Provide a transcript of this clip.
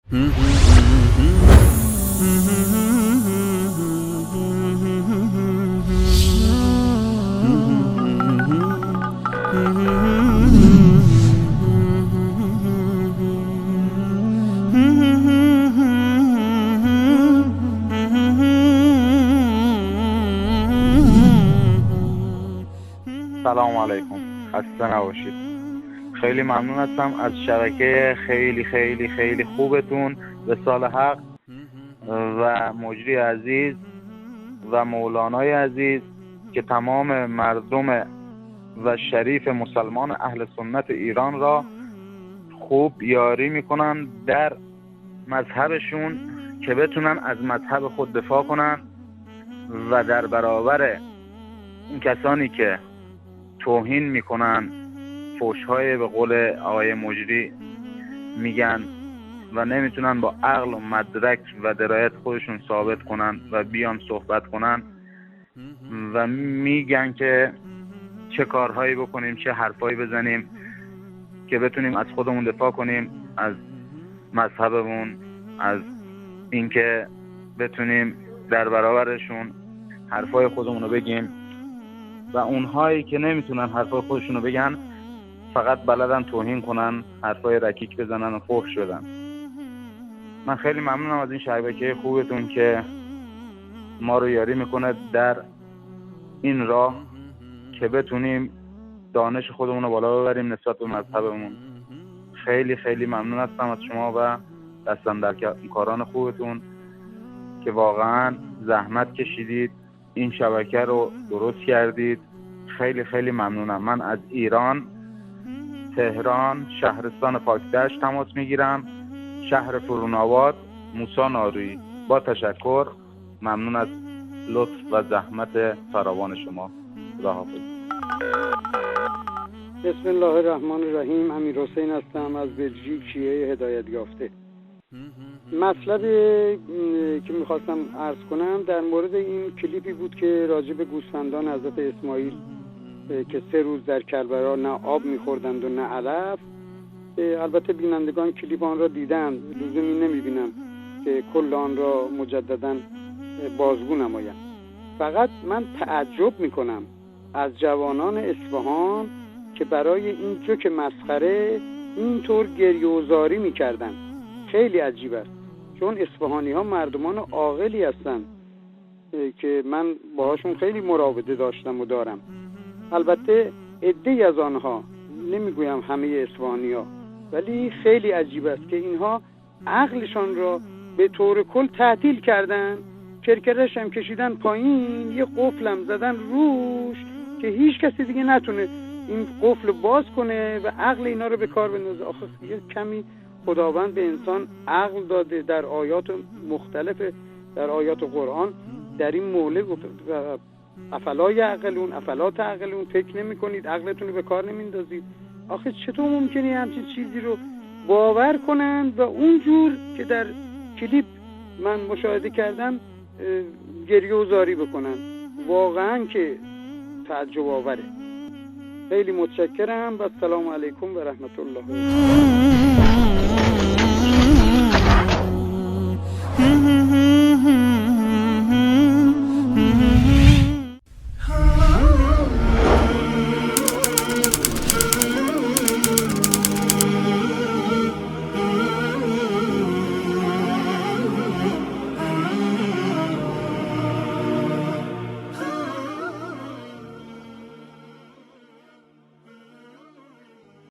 سلام علیکم، خسته نباشید. خیلی ممنون هستم از شبکه خیلی خیلی خیلی خوبتون به سال حق و مجری عزیز و مولانای عزیز که تمام مردم و شریف مسلمان اهل سنت ایران را خوب یاری میکنن در مذهبشون که بتونن از مذهب خود دفاع کنن و در برابر اون کسانی که توهین میکنن، فحش‌های به قول آقای مجری میگن و نمیتونن با عقل و مدرک و درایت خودشون ثابت کنن و بیان صحبت کنن و میگن که چه کارهایی بکنیم، چه حرفایی بزنیم که بتونیم از خودمون دفاع کنیم، از مذهبمون، از اینکه بتونیم در برابرشون حرفای خودمون رو بگیم. و اونهایی که نمیتونن حرفای خودشون رو بگن، فقط بلدن توهین کنن، حرفای رکیک بزنن و فحش بدن. من خیلی ممنونم از این شبکه خوبتون که ما رو یاری میکنه در این راه که بتونیم دانش خودمون رو بالا ببریم نسبت به مذهبمون. خیلی خیلی ممنون هستم از شما و دستاندرکاران خوبتون که واقعا زحمت کشیدید، این شبکه رو درست کردید. خیلی خیلی ممنونم. من از ایران، تهران، شهرستان پاکدشت تماس میگیرم، شهر فرون‌آباد، موسی نارویی. با تشکر، ممنون از لطف و زحمت فراوان شما. خداحافظ. بسم الله الرحمن الرحیم. امیرحسین هستم از بلژیک، شیعه هدایت یافته. مطلبی که میخواستم عرض کنم در مورد این کلیپی بود که راجع به گوسفندان حضرت اسماعیل که 3 روز در کربلا نه آب میخوردند و نه علف. البته بینندگان کلیپ آن را دیدند، لزومی نمیبینم که کل آن را مجددا بازگو نمایم. فقط من تعجب میکنم از جوانان اصفهان که برای این جوک مسخره اینطور گریه و زاری میکردن. خیلی عجیب است، چون اصفهانی ها مردمان عاقلی هستن که من باهاشون خیلی مراوده داشتم و دارم. البته عده‌ای از آنها، نمیگویم همه اصفهانی ها، ولی خیلی عجیب است که اینها عقلشان را به طور کل تعطیل کردن، کرکرش هم کشیدن پایین، یه قفلم زدن روش که هیچ کسی دیگه نتونه این قفل باز کنه و عقل اینا رو به کار بندازه. آخه یه کمی خداوند به انسان عقل داده، در آیات مختلف در آیات قرآن در این مولد گفته افلا یعقلون افلا تعقلون، فکر نمی کنید، عقلتون رو به کار نمیندازید. آخه چطور ممکنه همچین چیزی رو باور کنند و اونجور که در کلیپ من مشاهده کردم گریه و زاری بکنن؟ واقعا که تعجب آوره. خیلی متشکرم و السلام علیکم و رحمت الله.